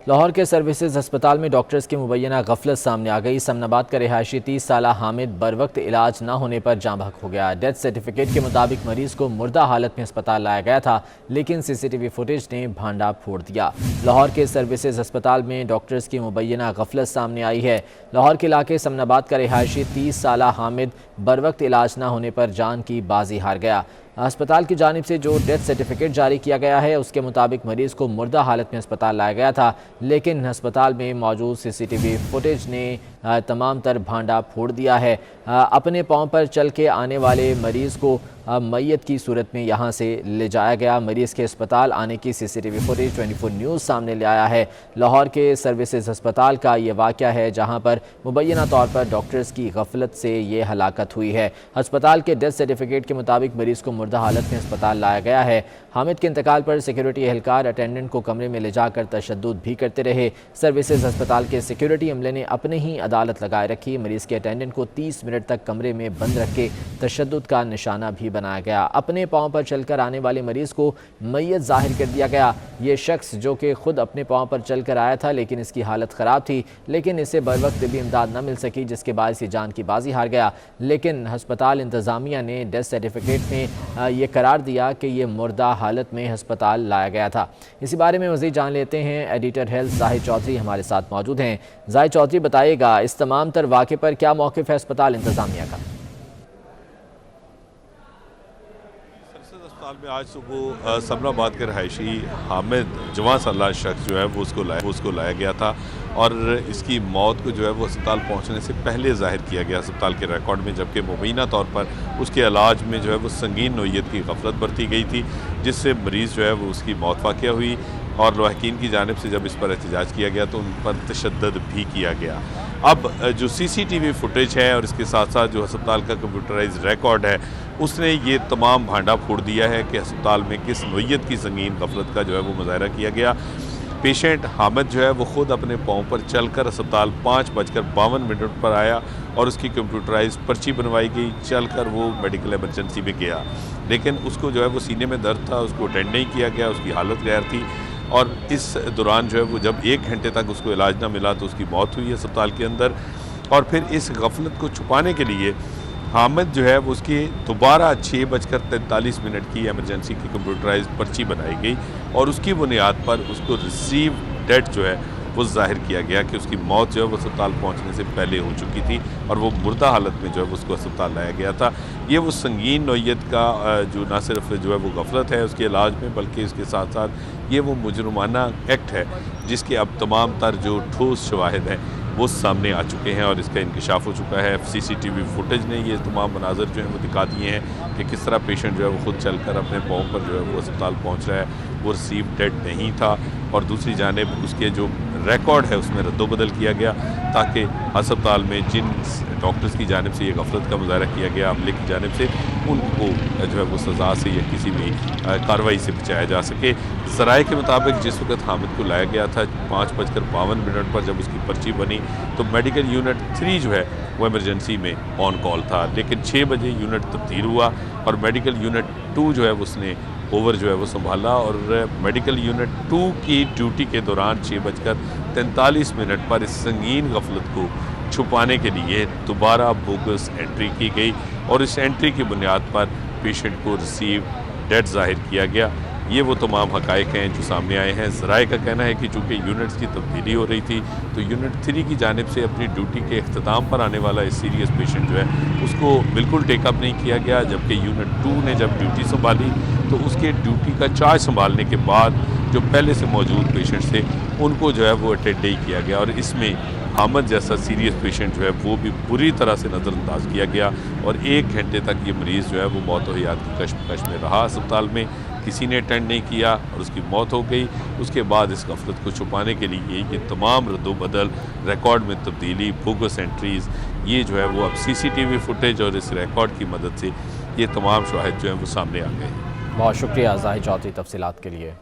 लाहौर के सर्विसेज अस्पताल में डॉक्टर्स की मुबैना गफलत सामने आ गई। समनाबाद का रिहायशी 30 साला हामिद बर वक्त इलाज न होने पर जाँ बहक हो गया। डेथ सर्टिफिकेट के मुताबिक मरीज को मुर्दा हालत में अस्पताल लाया गया था, लेकिन CCTV फुटेज ने भांडा फोड़ दिया। लाहौर के सर्विसेज अस्पताल में डॉक्टर्स की मुबैना गफलत सामने आई है। लाहौर के इलाके समनाबाद का रिहायशी 30 साला हामिद बर वक्त इलाज न होने पर जान की बाजी हार गया। अस्पताल की जानिब से जो डेथ सर्टिफिकेट जारी किया गया है उसके मुताबिक मरीज को मुर्दा हालत में अस्पताल लाया गया था, लेकिन अस्पताल में मौजूद CCTV फुटेज ने तमाम तर भांडा फोड़ दिया है। अपने पाँव पर चल के आने वाले मरीज को मैयत की सूरत में यहां से ले जाया गया। मरीज के अस्पताल आने की CCTV फुटेज 24 न्यूज़ सामने ले आया है। लाहौर के सर्विसेज अस्पताल का ये वाक़या है जहां पर मुबैना तौर पर डॉक्टर्स की गफलत से ये हलाकत हुई है। अस्पताल के डेथ सर्टिफिकेट के मुताबिक मरीज को मुर्दा हालत में अस्पताल लाया गया है। हामिद के इंतकाल पर सिक्योरिटी एहलकार अटेंडेंट को कमरे में ले जाकर तशद्दुद भी करते रहे। सर्विसेज अस्पताल के सिक्योरिटी अमले ने अपने ही अदालत लगाए रखी। मरीज के अटेंडेंट को 30 मिनट तक कमरे में बंद रख के तशद्दुद का निशाना भी बनाया गया। अपने पाँव पर चलकर आने वाले मरीज को मैयत जाहिर कर दिया गया। ये शख्स जो कि खुद अपने पाँव पर चलकर आया था, लेकिन इसकी हालत ख़राब थी, लेकिन इसे बर वक्त भी इमदाद न मिल सकी, जिसके बाद इसी जान की बाजी हार गया। लेकिन अस्पताल इंतज़ामिया ने डेथ सर्टिफिकेट में ये करार दिया कि ये मुर्दा हालत में अस्पताल लाया गया था। इसी बारे में मज़ीद जान लेते हैं। एडिटर हेल्थ जाहिद चौधरी हमारे साथ मौजूद हैं। जाहिद चौधरी, बताइएगा इस तमाम तर वाक़े पर क्या मौक़िफ़ है अस्पताल इंतज़ामिया का? अस्पताल में आज सुबह समनाबाद के रहायशी हामिद जवान साला शख्स जो है वो उसको लाया गया था और इसकी मौत को जो है वो अस्पताल पहुंचने से पहले जाहिर किया गया अस्पताल के रिकॉर्ड में, जबकि मुबैना तौर पर उसके इलाज में जो है वो संगीन नोयत की गफलत बरती गई थी, जिससे मरीज़ जो है वो उसकी मौत वाक़या हुई और लवाहकीन की जानिब से जब इस पर एहतजाज किया गया तो उन पर तशद्दुद भी किया गया। अब जो CCTV फुटेज है और इसके साथ साथ जो अस्पताल का कंप्यूटराइज रिकॉर्ड है उसने ये तमाम भांडा फोड़ दिया है कि अस्पताल में किस नोयत की संगीन गफलत का जो है वो मुजाहरा किया गया। पेशेंट हामिद जो है वो ख़ुद अपने पाँव पर चलकर अस्पताल 5:52 पर आया और उसकी कंप्यूटराइज पर्ची बनवाई गई। चलकर वो मेडिकल इमरजेंसी में गया, लेकिन उसको जो है वो सीने में दर्द था, उसको अटेंड नहीं किया गया, उसकी हालत गैर थी और इस दौरान जो है वो जब 1 घंटे तक उसको इलाज ना मिला तो उसकी मौत हुई अस्पताल के अंदर। और फिर इस गफलत को छुपाने के लिए हामिद जो है वो उसकी दोबारा 6:43 की एमरजेंसी की कंप्यूटराइज पर्ची बनाई गई और उसकी बुनियाद पर उसको रिसीव डेट जो है वो जाहिर किया गया कि उसकी मौत जो है वो अस्पताल पहुंचने से पहले हो चुकी थी और वो मुर्दा हालत में जो है उसको अस्पताल लाया गया था। ये वो संगीन नोयत का जो ना सिर्फ जो है वो गफलत है उसके इलाज में, बल्कि इसके साथ साथ ये वो मुजरमाना एक्ट है जिसके अब तमाम तर जो ठोस शवाहिद हैं वो सामने आ चुके हैं और इसका इंकशाफ हो चुका है। CCTV फुटेज ने ये तमाम मनाजर जो हैं वो दिखा दिए हैं कि किस तरह पेशेंट जो है वो खुद चलकर अपने पाँव पर जो है वो अस्पताल पहुंच रहा है, वो रिसीव डेट नहीं था और दूसरी जानिब उसके जो रिकॉर्ड है उसमें रद्दोबदल किया गया ताकि अस्पताल में जिन डॉक्टर्स की जानिब से ये गफलत का मुजाहरा किया गया अमले की जानिब से, उनको जो है वो सज़ा से या किसी भी कार्रवाई से बचाया जा सके। ज़राए के मुताबिक जिस वक्त हामिद को लाया गया था 5:52 पर जब उसकी पर्ची बनी तो मेडिकल यूनिट 3 जो है वो इमरजेंसी में ऑन कॉल था, लेकिन 6 बजे यूनिट तब्दील हुआ और मेडिकल यूनिट 2 जो है उसने ओवर जो है वो संभाला और मेडिकल यूनिट 2 की ड्यूटी के दौरान 6:43 पर इस संगीन गफलत को छुपाने के लिए दोबारा बोगस एंट्री की गई और इस एंट्री की बुनियाद पर पेशेंट को रिसीव डेट जाहिर किया गया। ये वो तमाम हक़ाइक़ हैं जो सामने आए हैं। ज़राए का कहना है कि चूँकि यूनिट्स की तब्दीली हो रही थी तो यूनिट 3 की जानिब से अपनी ड्यूटी के अख्ताम पर आने वाला इस सीरियस पेशेंट जो है उसको बिल्कुल टेकअप नहीं किया गया, जबकि यूनिट 2 ने जब ड्यूटी संभाली तो उसके ड्यूटी का चार्ज संभालने के बाद जो पहले से मौजूद पेशेंट्स थे उनको जो है वो अटेंड नहीं किया गया और इसमें हामिद जैसा सीरियस पेशेंट जो है वो भी बुरी तरह से नज़रअंदाज किया गया और 1 घंटे तक ये मरीज़ जो है वो मौत व हयात की कश्मकश में रहा। अस्पताल में किसी ने अटेंड नहीं किया और उसकी मौत हो गई। उसके बाद इस गफलत को छुपाने के लिए ये तमाम रद्दोबदल, रिकॉर्ड में तब्दीली, बोगस एंट्रीज़, ये जो है वो अब CCTV फुटेज और इस रिकॉर्ड की मदद से ये तमाम शवाहिद जो हैं वो सामने आ गए हैं। बहुत शुक्रिया जाहिद चौधरी तफसीलात के लिए।